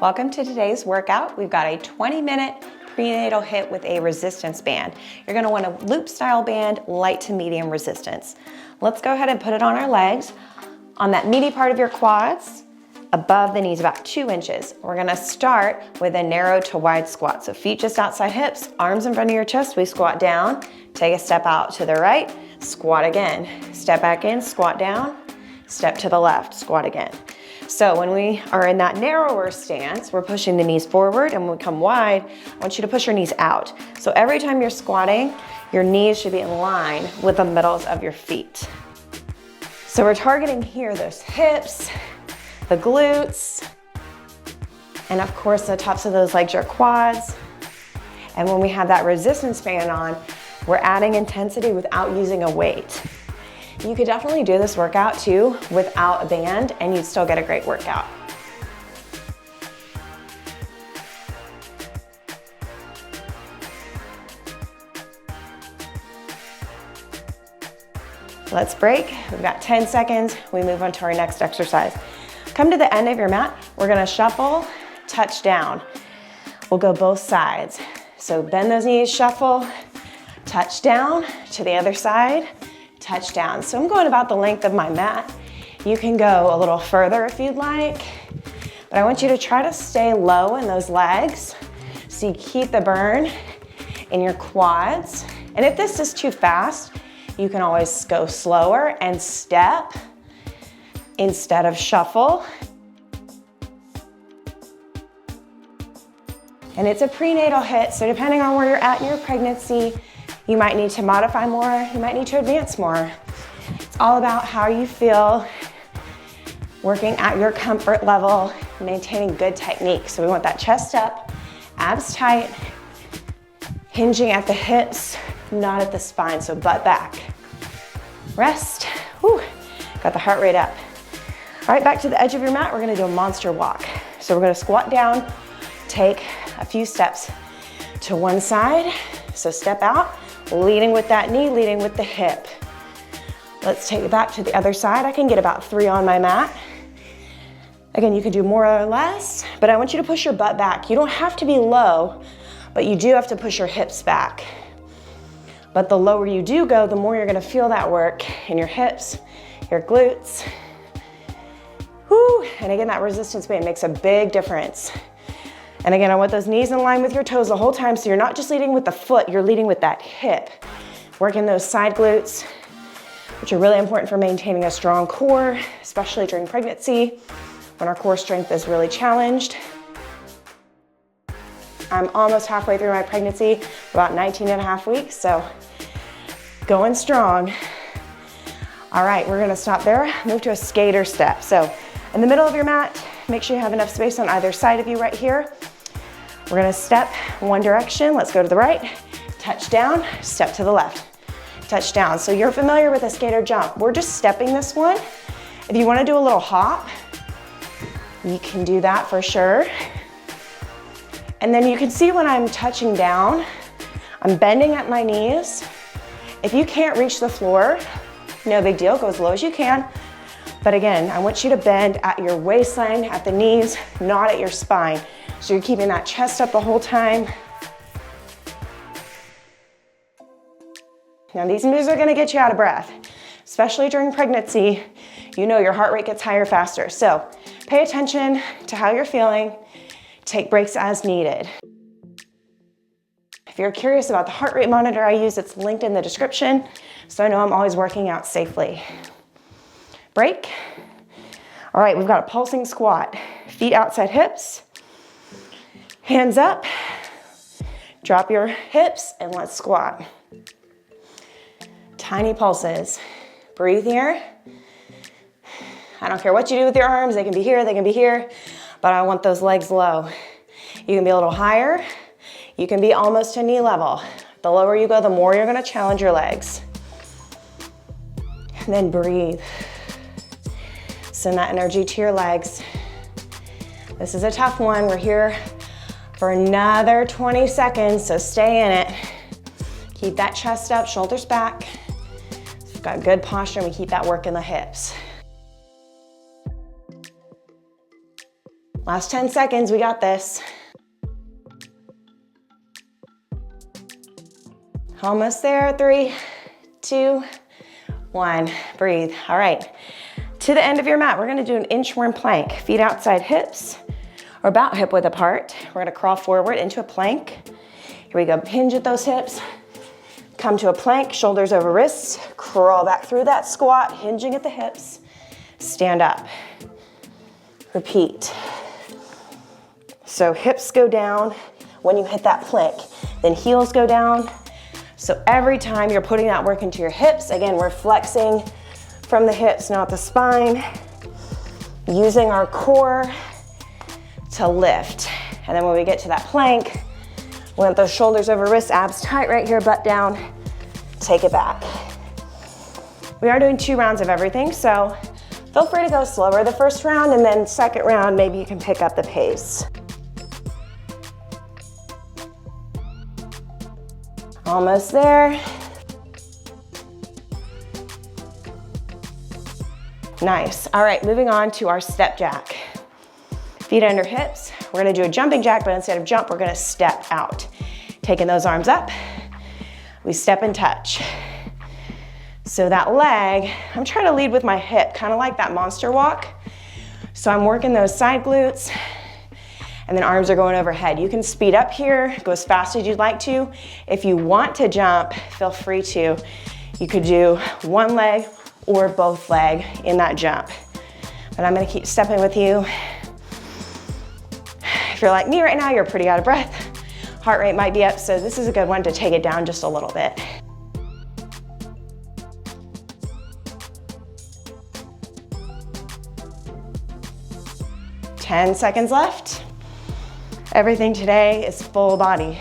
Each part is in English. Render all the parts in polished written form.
Welcome to today's workout. We've got a 20-minute prenatal HIIT with a resistance band. You're gonna want a loop style band, light to medium resistance. Let's go ahead and put it on our legs. On that meaty part of your quads, above the knees, about 2 inches. We're gonna start with a narrow to wide squat. So feet just outside hips, arms in front of your chest, we squat down, take a step out to the right, squat again. Step back in, squat down, step to the left, squat again. So when we are in that narrower stance, we're pushing the knees forward, and when we come wide, I want you to push your knees out. So every time you're squatting, your knees should be in line with the middles of your feet. So we're targeting here those hips, the glutes, and of course the tops of those legs, your quads. And when we have that resistance band on, we're adding intensity without using a weight. You could definitely do this workout too without a band and you'd still get a great workout. Let's break. We've got 10 seconds. We move on to our next exercise. Come to the end of your mat. We're gonna shuffle, touch down. We'll go both sides. So bend those knees, shuffle, touch down to the other side, touch down. So I'm going about the length of my mat. You can go a little further if you'd like, but I want you to try to stay low in those legs so you keep the burn in your quads. And if this is too fast, you can always go slower and step instead of shuffle. And it's a prenatal HIIT, so depending on where you're at in your pregnancy, you might need to modify more, you might need to advance more. It's all about how you feel, working at your comfort level, maintaining good technique. So we want that chest up, abs tight, hinging at the hips, not at the spine, so butt back. Rest, whew, got the heart rate up. All right, back to the edge of your mat, we're gonna do a monster walk. So we're gonna squat down, take a few steps to one side. So step out, leading with that knee, leading with the hip. Let's take it back to the other side. I can get about 3 on my mat. Again, you can do more or less, but I want you to push your butt back. You don't have to be low, but you do have to push your hips back. But the lower you do go, the more you're gonna feel that work in your hips, your glutes. Whew. And again, that resistance band makes a big difference. And again, I want those knees in line with your toes the whole time, so you're not just leading with the foot, you're leading with that hip. Working those side glutes, which are really important for maintaining a strong core, especially during pregnancy, when our core strength is really challenged. I'm almost halfway through my pregnancy, about 19 and a half weeks, so going strong. All right, we're gonna stop there, move to a skater step. So in the middle of your mat, make sure you have enough space on either side of you right here. We're gonna step one direction. Let's go to the right, touch down, step to the left, touch down. So you're familiar with a skater jump. We're just stepping this one. If you wanna do a little hop, you can do that for sure. And then you can see when I'm touching down, I'm bending at my knees. If you can't reach the floor, no big deal, go as low as you can. But again, I want you to bend at your waistline, at the knees, not at your spine. So you're keeping that chest up the whole time. Now these moves are gonna get you out of breath, especially during pregnancy. You know your heart rate gets higher faster. So pay attention to how you're feeling. Take breaks as needed. If you're curious about the heart rate monitor I use, it's linked in the description, so I know I'm always working out safely. Break. All right, we've got a pulsing squat. Feet outside hips, hands up, drop your hips, and let's squat. Tiny pulses. Breathe here. I don't care what you do with your arms, they can be here, they can be here, but I want those legs low. You can be a little higher, you can be almost to knee level. The lower you go, the more you're gonna challenge your legs. And then breathe. Send that energy to your legs. This is a tough one. We're here for another 20 seconds, so stay in it. Keep that chest up, shoulders back. So we've got good posture and we keep that work in the hips. Last 10 seconds, we got this. Almost there, 3, 2, 1, breathe. All right, to the end of your mat, we're gonna do an inchworm plank. Feet outside hips, or about hip width apart. We're gonna crawl forward into a plank. Here we go, hinge at those hips. Come to a plank, shoulders over wrists, crawl back through that squat, hinging at the hips. Stand up, repeat. So hips go down when you hit that plank, then heels go down. So every time you're putting that work into your hips, again, we're flexing from the hips, not the spine, using our core to lift. And then when we get to that plank, we want those shoulders over wrists, abs tight right here, butt down, take it back. We are doing 2 rounds of everything, so feel free to go slower the first round, and then second round, maybe you can pick up the pace. Almost there. Nice. All right, moving on to our step jack. Feet under hips. We're gonna do a jumping jack, but instead of jump, we're gonna step out. Taking those arms up, we step and touch. So that leg, I'm trying to lead with my hip, kind of like that monster walk. So I'm working those side glutes, and then arms are going overhead. You can speed up here, go as fast as you'd like to. If you want to jump, feel free to. You could do one leg or both leg in that jump. But I'm gonna keep stepping with you. If you're like me right now, you're pretty out of breath. Heart rate might be up, so this is a good one to take it down just a little bit. Ten seconds left. Everything today is full body,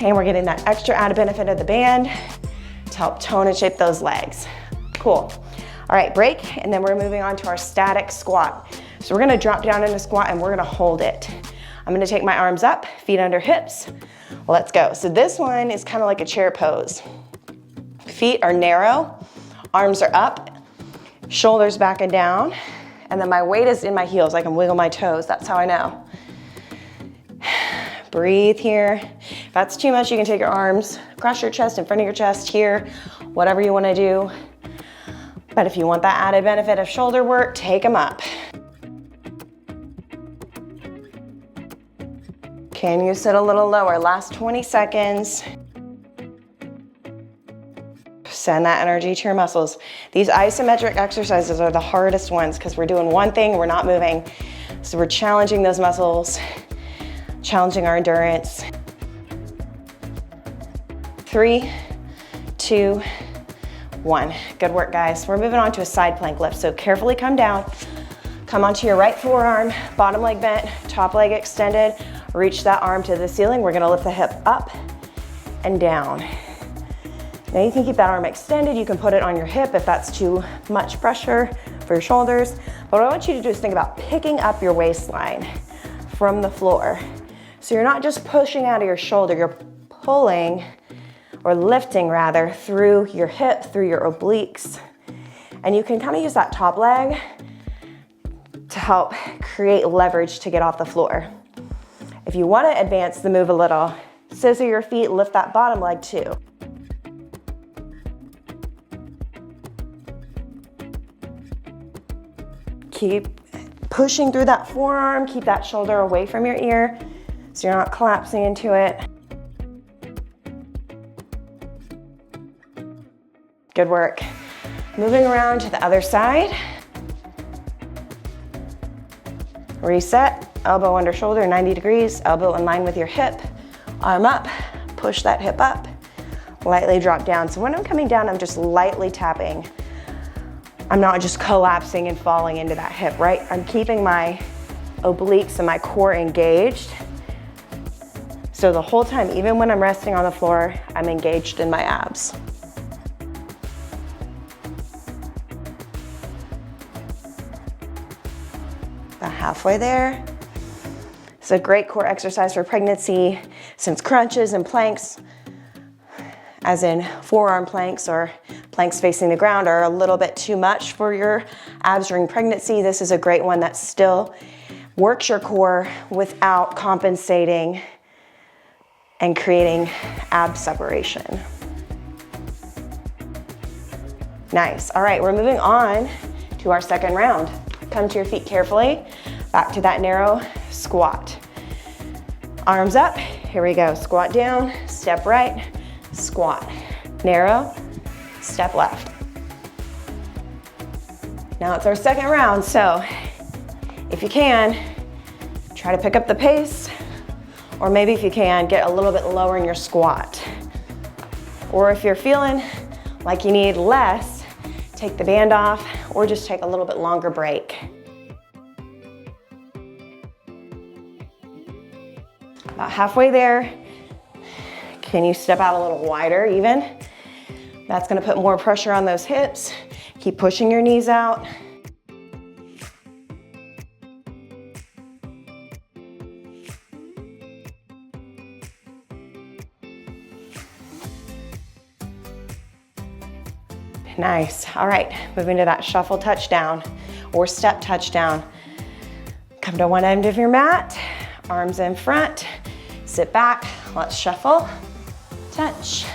and we're getting that extra added benefit of the band to help tone and shape those legs. Cool. All right, break, and then we're moving on to our static squat. So we're gonna drop down in a squat and we're gonna hold it. I'm gonna take my arms up, feet under hips. Let's go. So this one is kind of like a chair pose. Feet are narrow, arms are up, shoulders back and down, and then my weight is in my heels. I can wiggle my toes, that's how I know. Breathe here. If that's too much, you can take your arms across your chest, in front of your chest here, whatever you wanna do. But if you want that added benefit of shoulder work, take them up. Can you sit a little lower? Last 20 seconds. Send that energy to your muscles. These isometric exercises are the hardest ones because we're doing one thing, we're not moving. So we're challenging those muscles, challenging our endurance. 3, 2, 1. Good work, guys. We're moving on to a side plank lift. So carefully come down, come onto your right forearm, bottom leg bent, top leg extended. Reach that arm to the ceiling. We're gonna lift the hip up and down. Now you can keep that arm extended. You can put it on your hip if that's too much pressure for your shoulders. But what I want you to do is think about picking up your waistline from the floor. So you're not just pushing out of your shoulder, you're pulling, or lifting rather, through your hip, through your obliques. And you can kind of use that top leg to help create leverage to get off the floor. If you want to advance the move a little, scissor your feet, lift that bottom leg too. Keep pushing through that forearm, keep that shoulder away from your ear so you're not collapsing into it. Good work. Moving around to the other side. Reset. Elbow under shoulder, 90 degrees, elbow in line with your hip, arm up, push that hip up, lightly drop down. So when I'm coming down, I'm just lightly tapping. I'm not just collapsing and falling into that hip, right? I'm keeping my obliques and my core engaged. So the whole time, even when I'm resting on the floor, I'm engaged in my abs. About halfway there. It's a great core exercise for pregnancy since crunches and planks, as in forearm planks or planks facing the ground are a little bit too much for your abs during pregnancy, this is a great one that still works your core without compensating and creating ab separation. Nice. All right, we're moving on to our second round. Come to your feet carefully, back to that narrow squat. Arms up, here we go. Squat down, step right, squat. Narrow, step left. Now it's our second round, so if you can, try to pick up the pace, or maybe if you can, get a little bit lower in your squat. Or if you're feeling like you need less, take the band off, or just take a little bit longer break. About halfway there. Can you step out a little wider even? That's gonna put more pressure on those hips. Keep pushing your knees out. Nice. All right, moving to that shuffle touchdown or step touchdown. Come to one end of your mat, arms in front, sit back, let's shuffle, touch.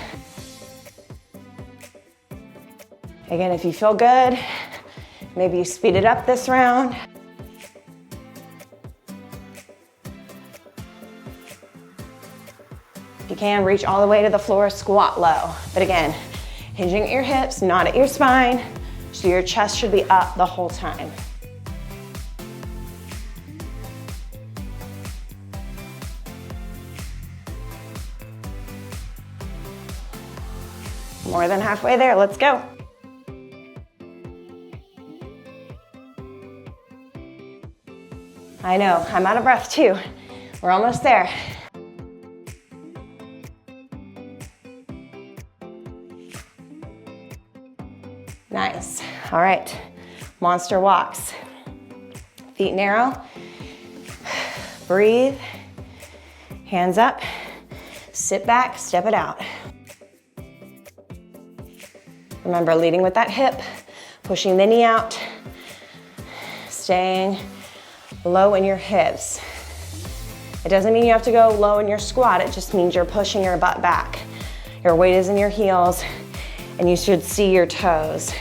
Again, if you feel good, maybe you speed it up this round. If you can, reach all the way to the floor, squat low. But again, hinging at your hips, not at your spine, so your chest should be up the whole time. More than halfway there, let's go. I know, I'm out of breath too. We're almost there. Nice. All right, monster walks. Feet narrow. Breathe. Hands up. Sit back, step it out. Remember, leading with that hip, pushing the knee out, staying low in your hips. It doesn't mean you have to go low in your squat, it just means you're pushing your butt back. Your weight is in your heels, and you should see your toes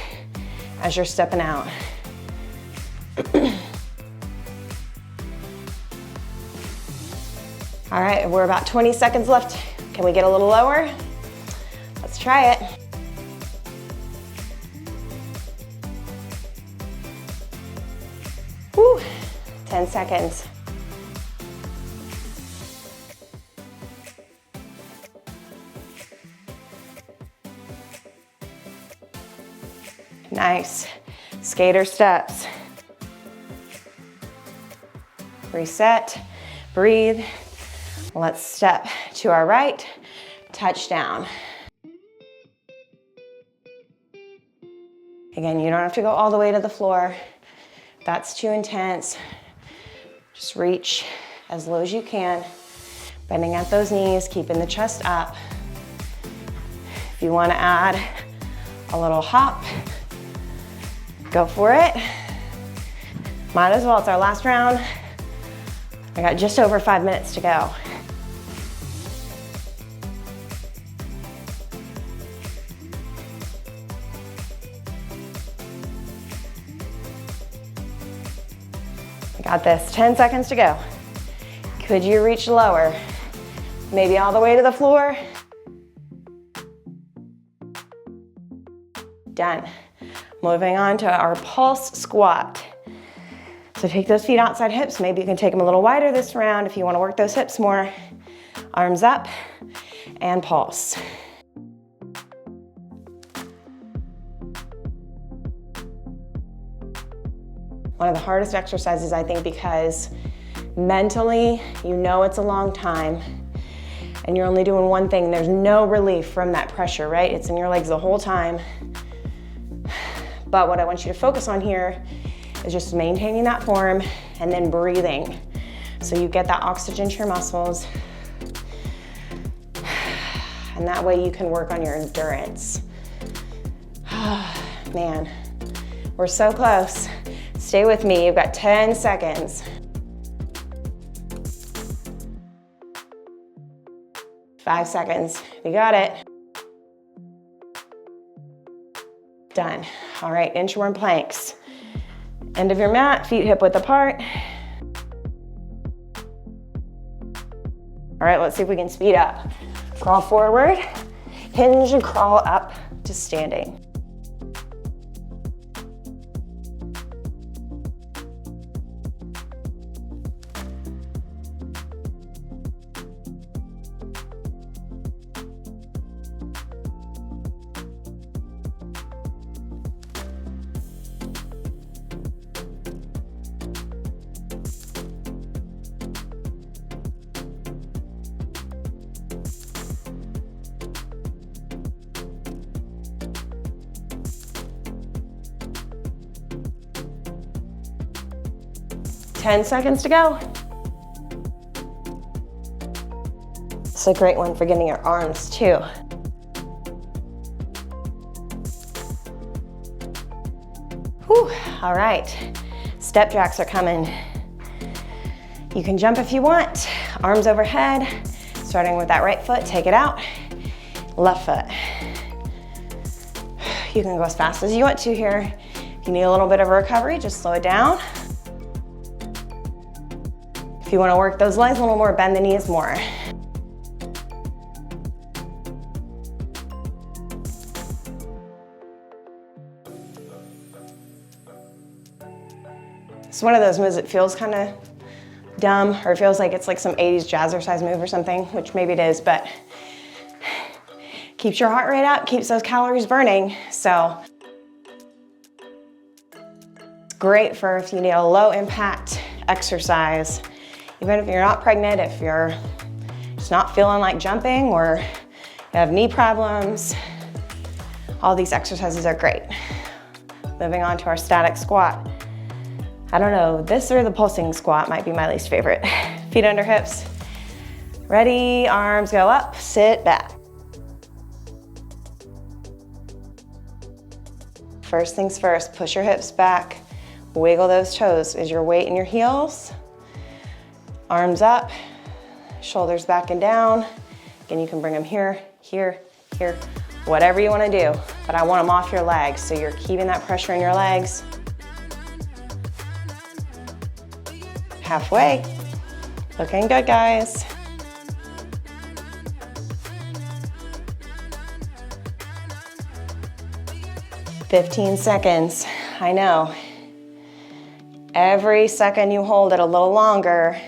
as you're stepping out. All right, we're about 20 seconds left. Can we get a little lower? Let's try it. Whew, 10 seconds. Nice. Skater steps. Reset, breathe. Let's step to our right, touchdown. Again, you don't have to go all the way to the floor. That's too intense. Just reach as low as you can, bending at those knees, keeping the chest up. If you want to add a little hop, go for it. Might as well, it's our last round. I got just over 5 minutes to go. I got this, 10 seconds to go. Could you reach lower? Maybe all the way to the floor. Done. Moving on to our pulse squat. So take those feet outside hips. Maybe you can take them a little wider this round if you want to work those hips more. Arms up and pulse. One of the hardest exercises, I think, because mentally, you know it's a long time and you're only doing one thing. There's no relief from that pressure, right? It's in your legs the whole time. But what I want you to focus on here is just maintaining that form and then breathing. So you get that oxygen to your muscles. And that way you can work on your endurance. Man, we're so close. Stay with me, you've got 10 seconds. 5 seconds, you got it. Done. All right, inchworm planks. End of your mat, feet hip width apart. All right, let's see if we can speed up. Crawl forward, hinge and crawl up to standing. Ten seconds to go. It's a great one for getting your arms too. Whew, all right. Step jacks are coming. You can jump if you want. Arms overhead, starting with that right foot, take it out. Left foot. You can go as fast as you want to here. If you need a little bit of a recovery, just slow it down. If you want to work those legs a little more, bend the knees more. It's one of those moves that feels kind of dumb, or it feels like it's like some 80s jazzercise move or something, which maybe it is, but keeps your heart rate up, keeps those calories burning. So it's great for if you need a low impact exercise. Even if you're not pregnant, if you're just not feeling like jumping or you have knee problems, all these exercises are great. Moving on to our static squat. I don't know, this or the pulsing squat might be my least favorite. Feet under hips. Ready, arms go up, sit back. First things first, push your hips back, wiggle those toes. Is your weight in your heels? Arms up, shoulders back and down. Again, you can bring them here, here, here, whatever you want to do, but I want them off your legs, so you're keeping that pressure in your legs. Halfway. Looking good, guys. "15 seconds. I know. Every second you hold it a little longer,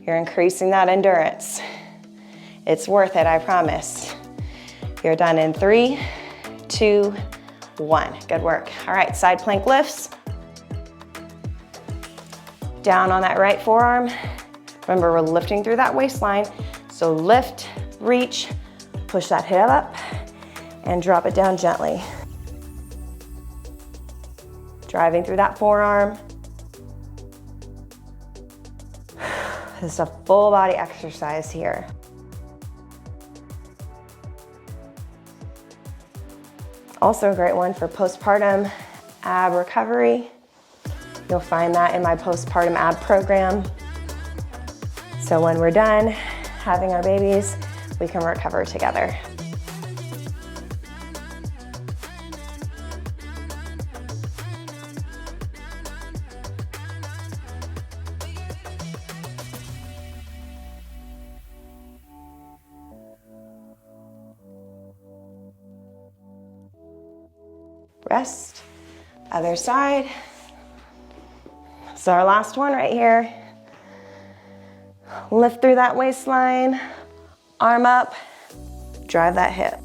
you're increasing that endurance. It's worth it, I promise. You're done in 3, 2, 1. Good work. All right, side plank lifts. Down on that right forearm. Remember, we're lifting through that waistline. So lift, reach, push that hip up, and drop it down gently. Driving through that forearm. This is a full body exercise here. Also a great one for postpartum ab recovery. You'll find that in my postpartum ab program. So when we're done having our babies, we can recover together. Rest, other side. So our last one right here. Lift through that waistline, arm up, drive that hip.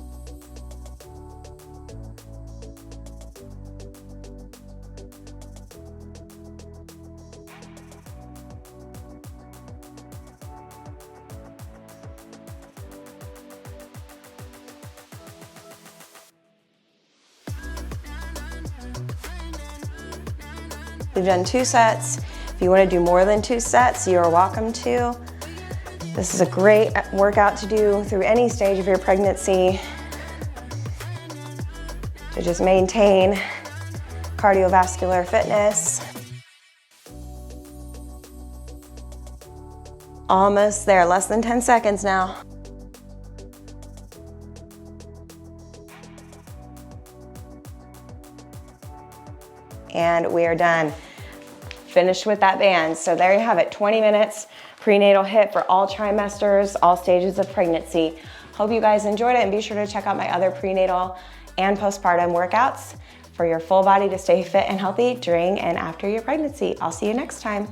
We've done 2 sets. If you want to do more than 2 sets, you are welcome to. This is a great workout to do through any stage of your pregnancy. to just maintain cardiovascular fitness. Almost there, less than 10 seconds now. And we are done. Finished with that band. So there you have it, 20 minutes prenatal HIIT for all trimesters, all stages of pregnancy. Hope you guys enjoyed it, and be sure to check out my other prenatal and postpartum workouts for your full body to stay fit and healthy during and after your pregnancy. I'll see you next time.